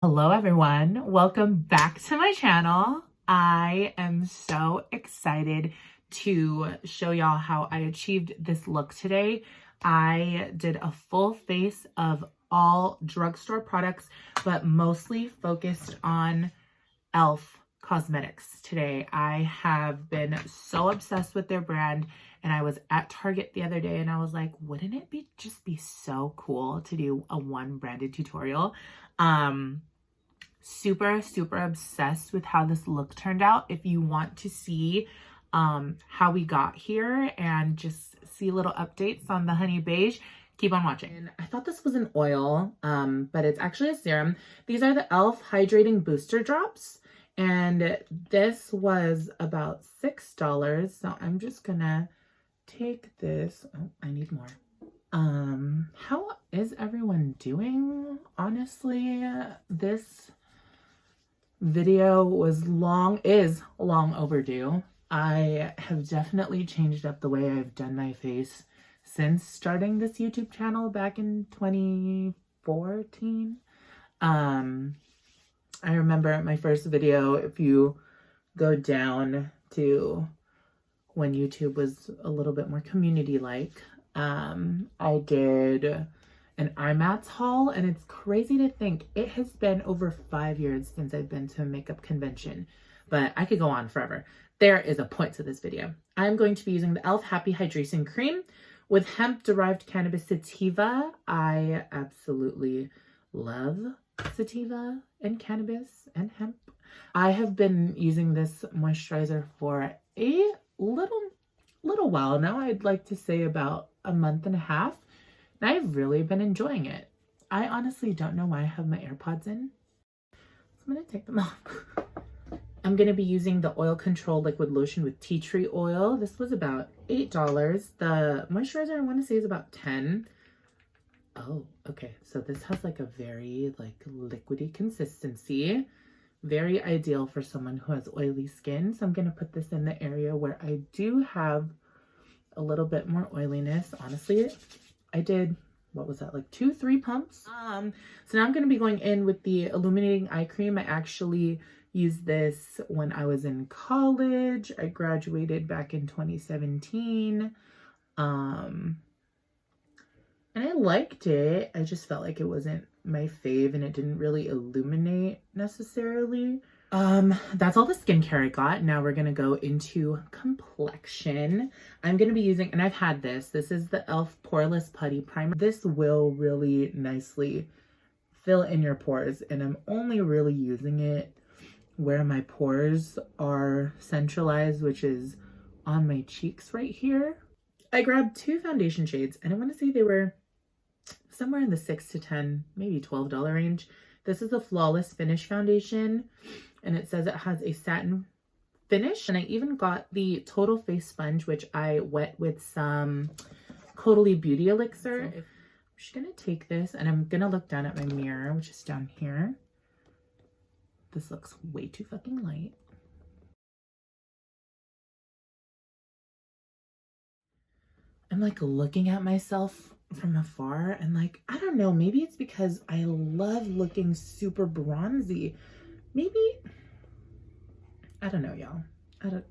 Hello everyone, welcome back to my channel. I am so excited to show y'all how I achieved this look today. I did a full face of all drugstore products, but mostly focused on e.l.f. cosmetics today. I have been so obsessed with their brand, and I was at Target the other day and I was like, wouldn't it just be so cool to do a one branded tutorial? Super obsessed with how this look turned out. If you want to see how we got here and just see little updates on the Honey Beige, keep on watching. And I thought this was an oil, but it's actually a serum. These are the e.l.f. Hydrating Booster Drops, and this was about $6. So I'm just gonna take this. Oh, I need more. How is everyone doing? Honestly, this video is long overdue. I have definitely changed up the way I've done my face since starting this YouTube channel back in 2014. I remember my first video, if you go down to when YouTube was a little bit more community-like, I did an IMATS haul, and it's crazy to think it has been over 5 years since I've been to a makeup convention, but I could go on forever. There is a point to this video. I'm going to be using the e.l.f. Happy Hydration Cream with hemp-derived cannabis sativa. I absolutely love sativa and cannabis and hemp. I have been using this moisturizer for a little while now. I'd like to say about a month and a half. And I've really been enjoying it. I honestly don't know why I have my AirPods in. So I'm going to take them off. I'm going to be using the Oil Control Liquid Lotion with tea tree oil. This was about $8. The moisturizer I want to say is about $10. Oh, okay. So this has like a very liquidy consistency. Very ideal for someone who has oily skin. So I'm going to put this in the area where I do have a little bit more oiliness. Honestly, I did, what was that, like 2-3 pumps? So now I'm going to be going in with the Illuminating Eye Cream. I actually used this when I was in college. I graduated back in 2017. And I liked it. I just felt like it wasn't my fave and it didn't really illuminate necessarily. That's all the skincare I got. Now we're gonna go into complexion. I'm gonna be using, and I've had this is the e.l.f. Poreless Putty Primer. This will really nicely fill in your pores, and I'm only really using it where my pores are centralized, which is on my cheeks right here. I grabbed 2 foundation shades, and I want to say they were somewhere in the $6 to $10, maybe $12 range. This is a Flawless Finish foundation, and it says it has a satin finish. And I even got the Total Face Sponge, which I wet with some Caudalie Beauty Elixir. I'm just gonna take this, and I'm gonna look down at my mirror, which is down here. This looks way too fucking light. I'm like looking at myself from afar and like, I don't know, maybe it's because I love looking super bronzy. Maybe, I don't know, y'all. Are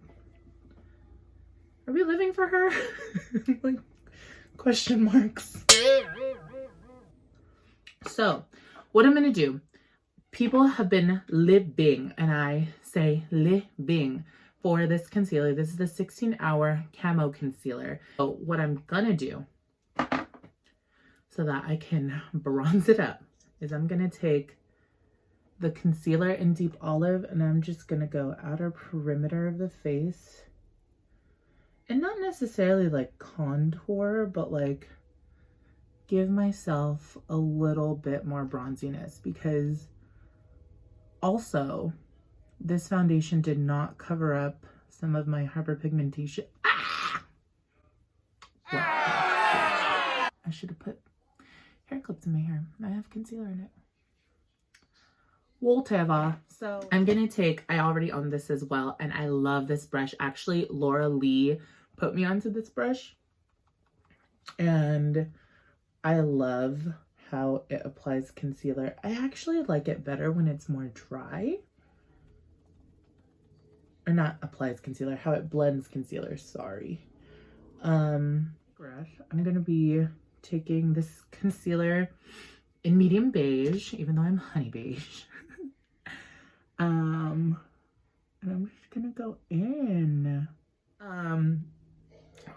we living for her? Like, question marks. So what I'm gonna do, people have been living, and I say living, for this concealer. This is the 16-hour camo concealer. So what I'm gonna do so that I can bronze it up is I'm gonna take the concealer in Deep Olive, and I'm just gonna go outer perimeter of the face, and not necessarily like contour, but like give myself a little bit more bronziness, because also this foundation did not cover up some of my hyperpigmentation. Wow. I should have put hair clips in my hair. I have concealer in it. Whatever. So I'm gonna take, I already own this as well, and I love this brush. Actually, Laura Lee put me onto this brush, and I love how it applies concealer. I actually like it better when it's more dry. Or not applies concealer, how it blends concealer, sorry. I'm gonna be taking this concealer in medium beige, even though I'm honey beige. And I'm just gonna go in.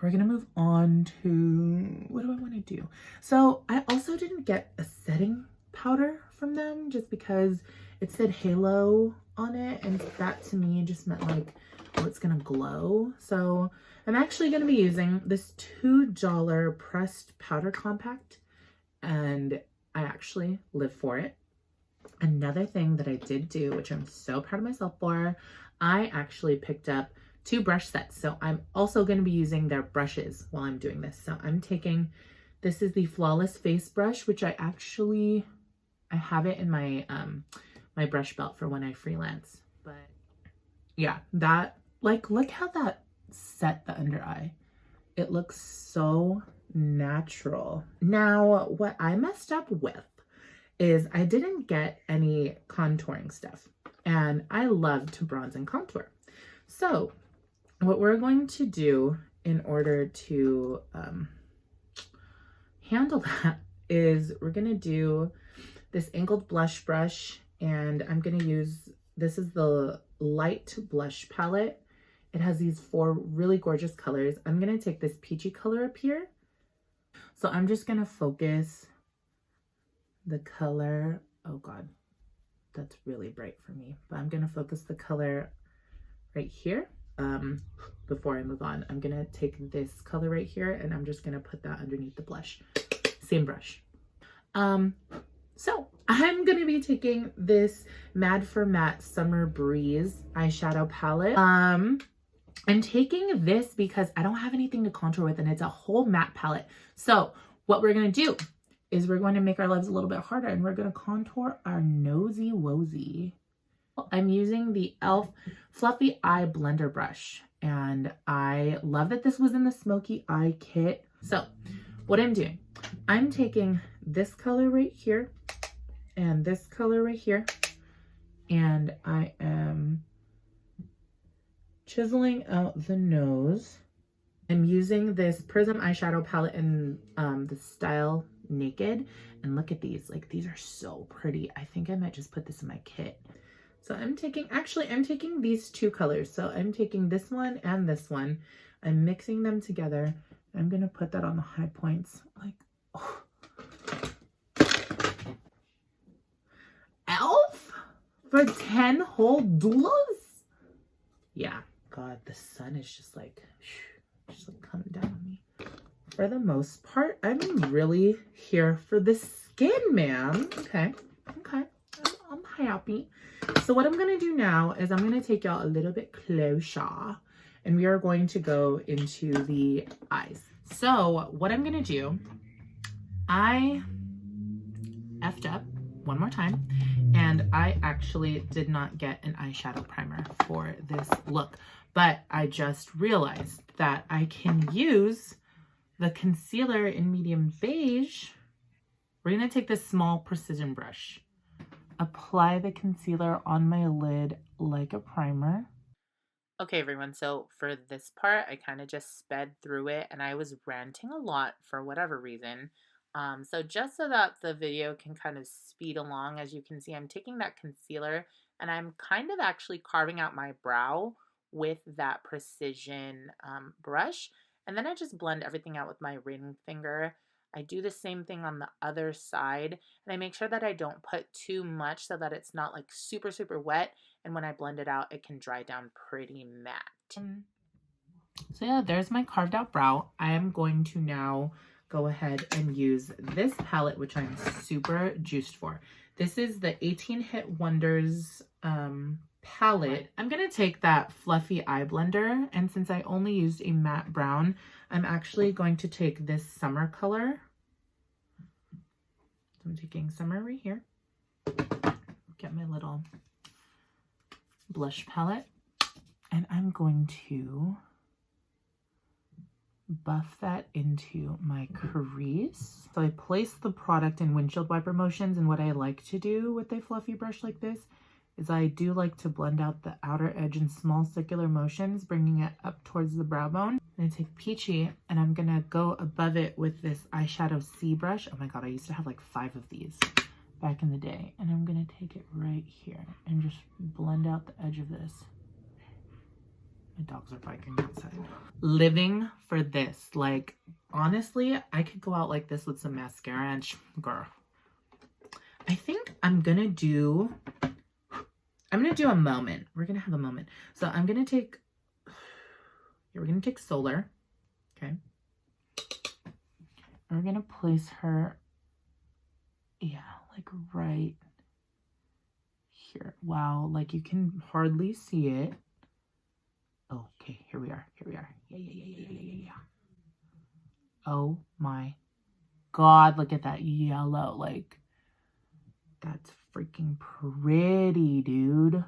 We're gonna move on to, what do I want to do? So I also didn't get a setting powder from them just because it said halo on it, and that to me just meant like, oh, it's gonna glow. So I'm actually gonna be using this $2 pressed powder compact, and I actually live for it. Another thing that I did do, which I'm so proud of myself for, I actually picked up 2 brush sets. So I'm also going to be using their brushes while I'm doing this. So I'm taking, this is the Flawless Face Brush, which I have it in my, my brush belt for when I freelance. But yeah, that, like, look how that set the under eye. It looks so natural. Now, what I messed up with is I didn't get any contouring stuff, and I love to bronze and contour. So what we're going to do in order to handle that is we're going to do this angled blush brush, and I'm going to use, this is the light blush palette. It has these 4 really gorgeous colors. I'm going to take this peachy color up here. So I'm just going to focus the color. Oh God, that's really bright for me, but I'm going to focus the color right here. Before I move on, I'm gonna take this color right here, and I'm just gonna put that underneath the blush. Same brush. So I'm gonna be taking this Mad for Matte Summer Breeze eyeshadow palette. I'm taking this because I don't have anything to contour with, and it's a whole matte palette. So what we're gonna do is we're going to make our lives a little bit harder, and we're gonna contour our nosy wosy. I'm using the e.l.f. Fluffy Eye Blender Brush, and I love that this was in the Smoky Eye kit. So what I'm doing, I'm taking this color right here and this color right here, and I am chiseling out the nose. I'm using this Prism eyeshadow palette in the style Naked, and look at these, like, these are so pretty. I think I might just put this in my kit. So I'm taking, actually, I'm taking these 2 colors. So I'm taking this one and this one. I'm mixing them together. I'm going to put that on the high points. Like, oh. e.l.f. for 10 whole doulas? Yeah. God, the sun is just like coming down on me. For the most part, I'm really here for the skin, man. Okay. Okay. I'm happy. So what I'm going to do now is I'm going to take y'all a little bit closer, and we are going to go into the eyes. So what I'm going to do, I effed up one more time, and I actually did not get an eyeshadow primer for this look, but I just realized that I can use the concealer in medium beige. We're going to take this small precision brush, apply the concealer on my lid like a primer. Okay, everyone, so for this part, I kind of just sped through it, and I was ranting a lot for whatever reason. So just so that the video can kind of speed along, as you can see, I'm taking that concealer, and I'm kind of actually carving out my brow with that precision brush. And then I just blend everything out with my ring finger. I do the same thing on the other side, and I make sure that I don't put too much so that it's not like super, super wet. And when I blend it out, it can dry down pretty matte. So yeah, there's my carved out brow. I am going to now go ahead and use this palette, which I'm super juiced for. This is the 18 Hit Wonders palette. I'm going to take that Fluffy Eye Blender, and since I only used a matte brown, I'm actually going to take this Summer color. So I'm taking Summer right here. Get my little blush palette, and I'm going to buff that into my crease. So I place the product in windshield wiper motions, and what I like to do with a fluffy brush like this is I do like to blend out the outer edge in small circular motions, bringing it up towards the brow bone. And I take Peachy and I'm gonna go above it with this eyeshadow C brush. Oh my god, I used to have like 5 of these back in the day. And I'm gonna take it right here and just blend out the edge of this. My dogs are barking outside. Living for this. Like, honestly, I could go out like this with some mascara and girl. I think I'm gonna do a moment. We're gonna have a moment. So I'm gonna take, we're gonna take Solar, okay? And we're gonna place her, yeah, like right here. Wow, like you can hardly see it. Okay, here we are. Yeah. Oh my god, look at that yellow. Like, that's freaking pretty, dude.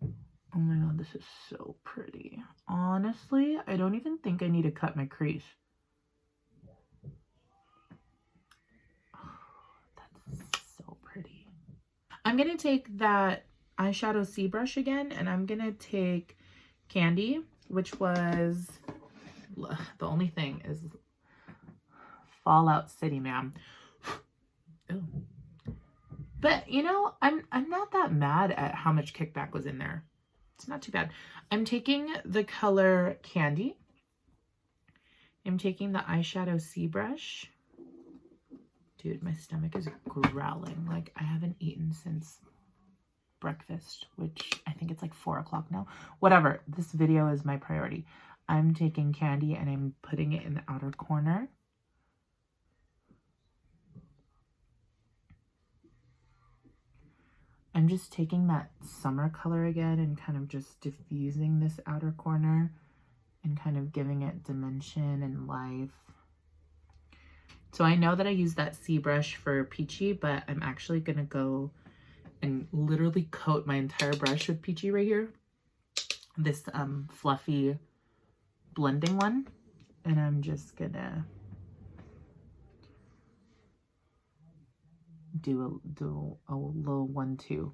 Oh my god, this is so pretty. Honestly, I don't even think I need to cut my crease. Oh, that's so pretty. I'm gonna take that eyeshadow C brush again, and I'm gonna take Candy, which was, the only thing is Fallout City, ma'am. Ooh. But you know, I'm not that mad at how much kickback was in there. It's not too bad. I'm taking the color Candy. I'm taking the eyeshadow C brush. Dude, my stomach is growling. Like, I haven't eaten since breakfast, which I think it's like 4 o'clock now. Whatever, this video is my priority. I'm taking Candy and I'm putting it in the outer corner. I'm just taking that summer color again and kind of just diffusing this outer corner and kind of giving it dimension and life. So I know that I used that C brush for Peachy, but I'm actually going to go and literally coat my entire brush with Peachy right here. This fluffy blending one. And I'm just going to do a little 1-2.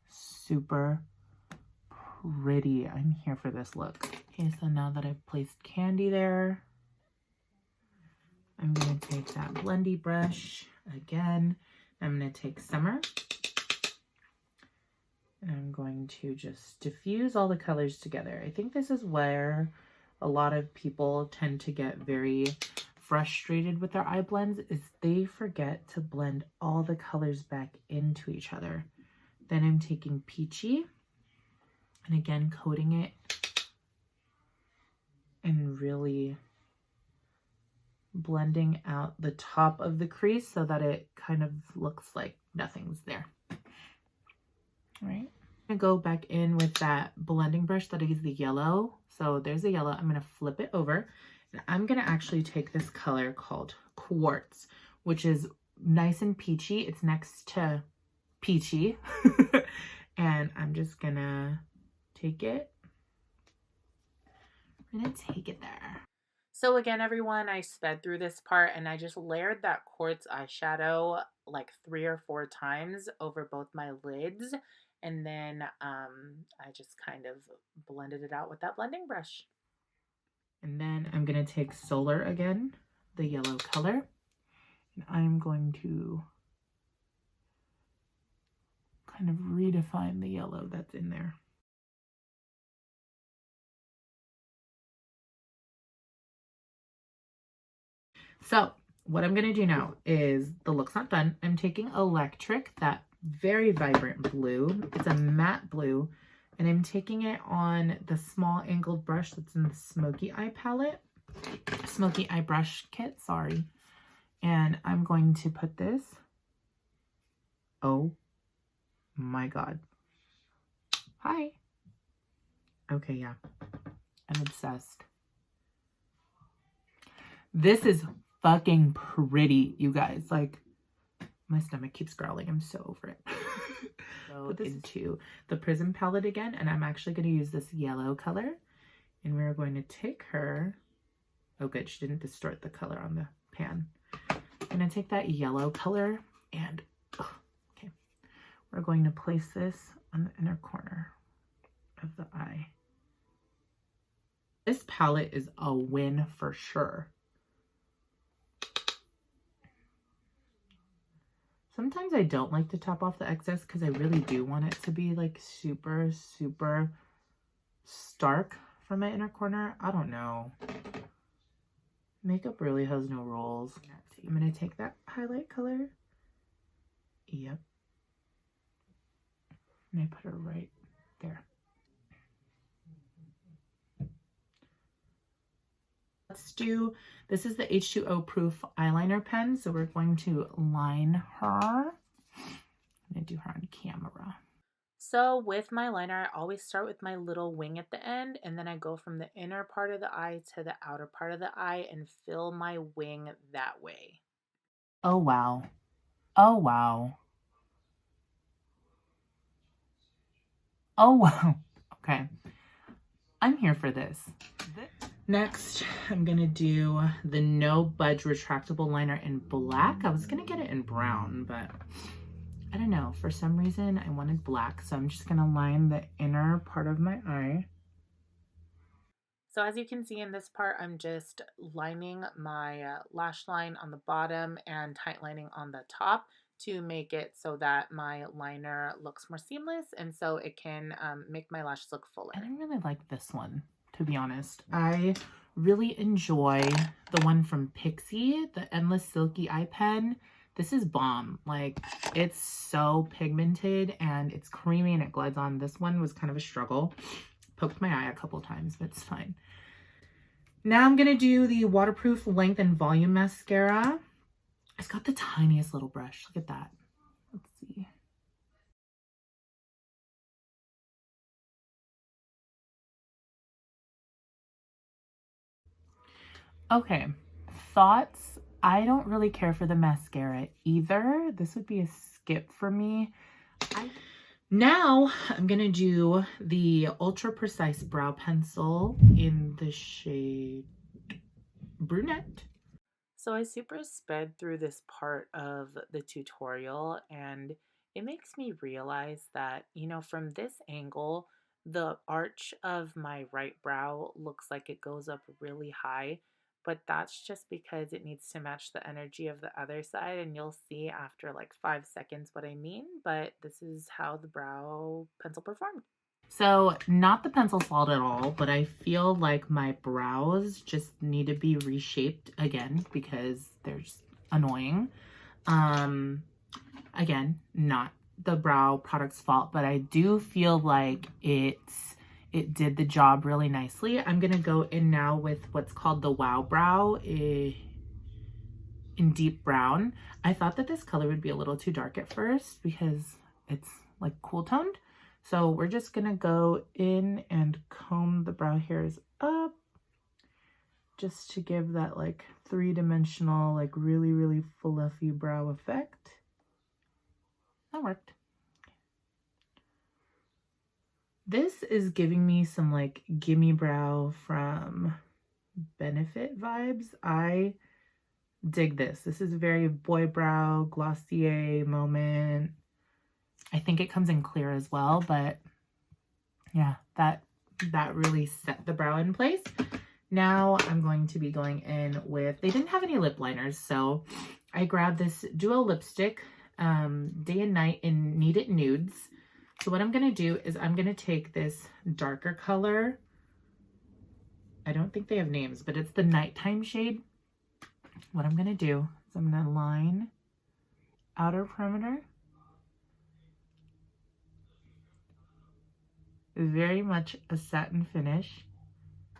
Super pretty. I'm here for this look. Okay, so now that I've placed Candy there, I'm gonna take that blendy brush again. I'm gonna take Summer, and I'm going to just diffuse all the colors together. I think this is where a lot of people tend to get very frustrated with their eye blends, is they forget to blend all the colors back into each other. Then I'm taking Peachy and again coating it and really blending out the top of the crease so that it kind of looks like nothing's there. All right. I'm gonna go back in with that blending brush that is the yellow. So there's the yellow. I'm gonna flip it over. And I'm gonna actually take this color called Quartz, which is nice and peachy. It's next to Peachy. And I'm just gonna take it. I'm gonna take it there. So again, everyone, I sped through this part and I just layered that Quartz eyeshadow like 3 or 4 times over both my lids. And then I just kind of blended it out with that blending brush. And then I'm going to take Solar again, the yellow color, and I'm going to kind of redefine the yellow that's in there. So what I'm going to do now is, the look's not done. I'm taking Electric, that very vibrant blue. It's a matte blue. And I'm taking it on the small angled brush that's in the Smoky Eye palette. Smoky Eye brush kit, sorry. And I'm going to put this. Oh my god. Hi. Okay, yeah. I'm obsessed. This is fucking pretty, you guys. Like, my stomach keeps growling. I'm so over it. go into the Prism palette again, and I'm actually going to use this yellow color, and we're going to take her, oh good, she didn't distort the color on the pan. I'm going to take that yellow color and, okay, we're going to place this on the inner corner of the eye. This palette is a win for sure. Sometimes I don't like to top off the excess because I really do want it to be like super, super stark for my inner corner. I don't know. Makeup really has no rules. I'm going to take that highlight color. Yep. And I put her right there. Let's do, this is the H2O proof eyeliner pen, so we're going to line her. I'm going to do her on camera. So with my liner, I always start with my little wing at the end, and then I go from the inner part of the eye to the outer part of the eye and fill my wing that way. Oh wow. Oh wow. Oh wow. Okay. I'm here for this. Next, I'm gonna do the No Budge retractable liner in black. I was gonna get it in brown, but I don't know. For some reason, I wanted black, so I'm just gonna line the inner part of my eye. So as you can see in this part, I'm just lining my lash line on the bottom and tight lining on the top to make it so that my liner looks more seamless, and so it can make my lashes look fuller. I didn't really like this one, to be honest. I really enjoy the one from Pixie, the Endless Silky Eye Pen. This is bomb. Like, it's so pigmented and it's creamy and it glides on. This one was kind of a struggle. Poked my eye a couple times, but it's fine. Now I'm gonna do the waterproof length and volume mascara. It's got the tiniest little brush. Look at that. Let's see. Okay, thoughts. I don't really care for the mascara either. This would be a skip for me. Now I'm gonna do the Ultra Precise Brow Pencil in the shade Brunette. So I super sped through this part of the tutorial, and it makes me realize that, you know, from this angle, the arch of my right brow looks like it goes up really high, but that's just because it needs to match the energy of the other side, and you'll see after like 5 seconds what I mean, but this is how the brow pencil performed. So not the pencil's fault at all, but I feel like my brows just need to be reshaped again because they're just annoying. Again, not the brow product's fault, but I do feel like it did the job really nicely. I'm gonna go in now with what's called the Wow Brow in deep brown. I thought that this color would be a little too dark at first because it's like cool toned. So we're just gonna go in and comb the brow hairs up just to give that like three-dimensional, like really, really fluffy brow effect. That worked. This is giving me some like gimme brow from Benefit vibes. I dig this. This is a very boy brow, Glossier moment. I think it comes in clear as well, but yeah, that really set the brow in place. Now I'm going to be going in with, they didn't have any lip liners, so I grabbed this duo lipstick, Day and Night in Need It Nudes. So what I'm going to do is I'm going to take this darker color. I don't think they have names, but it's the nighttime shade. What I'm going to do is I'm going to line outer perimeter. Very much a satin finish.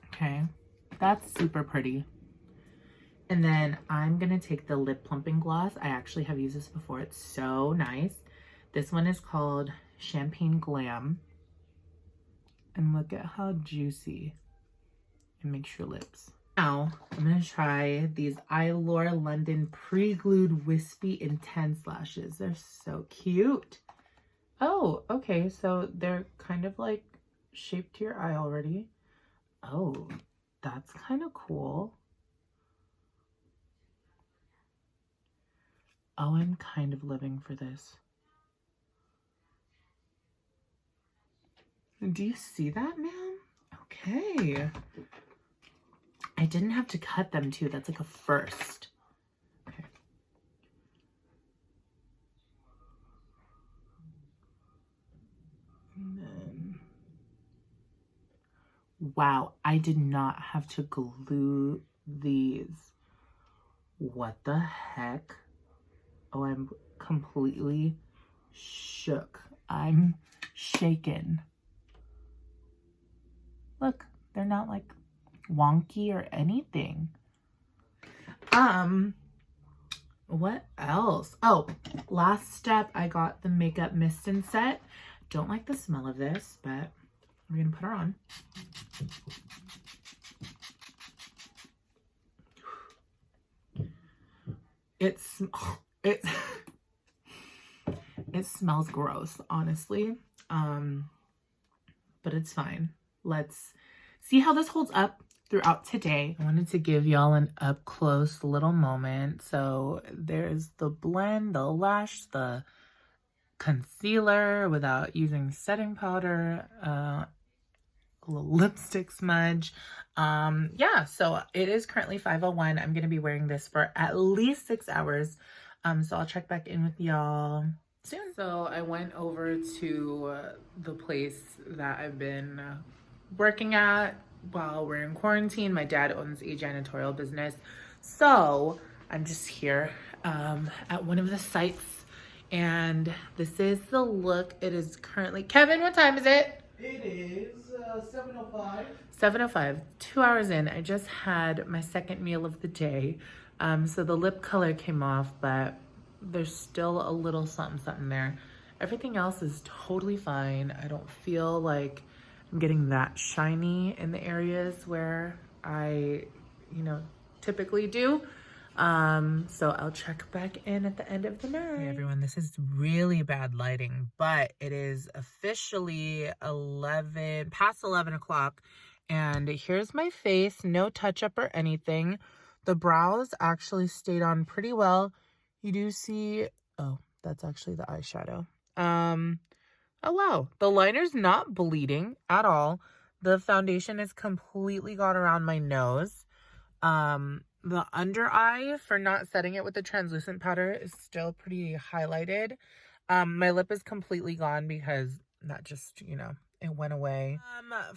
Okay, that's super pretty. And then I'm gonna take the lip plumping gloss. I actually have used this before. It's so nice. This one is called Champagne Glam. And look at how juicy it makes your lips. Now I'm gonna try these Eylure London pre-glued wispy intense lashes. They're so cute. Oh, okay. So they're kind of like shaped to your eye already. Oh, that's kind of cool. Oh, I'm kind of living for this. Do you see that, man? Okay. I didn't have to cut them too. That's like a first. Okay. And then, wow, I did not have to glue these. What the heck? Oh, I'm completely shook. I'm shaken. Look, they're not like wonky or anything. What else? Oh, last step, I got the makeup mist and set. Don't like the smell of this, but we're gonna put her on. It smells gross, honestly. But it's fine. Let's see how this holds up throughout today. I wanted to give y'all an up close little moment. So there's the blend, the lash, the concealer without using setting powder, a little lipstick smudge. Yeah, so it is currently 5:01. I'm gonna be wearing this for at least 6 hours. So I'll check back in with y'all soon. So I went over to the place that I've been working at while we're in quarantine. My dad owns a janitorial business, so I'm just here at one of the sites, and this is the look. It is currently, Kevin, what time is it? It is 7:05. 7:05, 2 hours in. I just had my second meal of the day. So the lip color came off, but there's still a little something there. Everything else is totally fine. I don't feel like I'm getting that shiny in the areas where I, typically do. So I'll check back in at the end of the night. Hey everyone, this is really bad lighting, but it is officially past 11 o'clock. And here's my face, no touch up or anything. The brows actually stayed on pretty well. You do see, oh, that's actually the eyeshadow. Oh wow, the liner's not bleeding at all. The foundation is completely gone around my nose. The under eye, for not setting it with the translucent powder, is still pretty highlighted. My lip is completely gone because that just, it went away.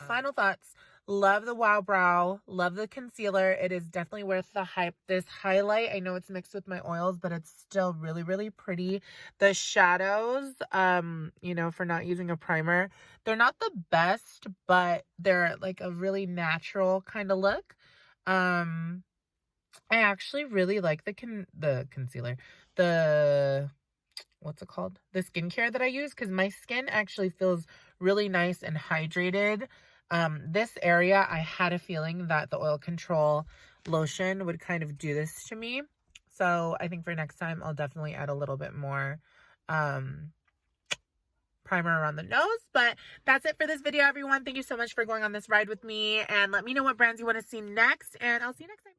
Final thoughts. Love the Wow Brow. Love the concealer. It is definitely worth the hype. This highlight, I know it's mixed with my oils, but it's still really, really pretty. The shadows, for not using a primer, they're not the best, but they're like a really natural kind of look. I actually really like the concealer. What's it called? The skincare that I use, because my skin actually feels really nice and hydrated. This area, I had a feeling that the oil control lotion would kind of do this to me. So I think for next time, I'll definitely add a little bit more primer around the nose. But that's it for this video, everyone. Thank you so much for going on this ride with me. And let me know what brands you want to see next. And I'll see you next time.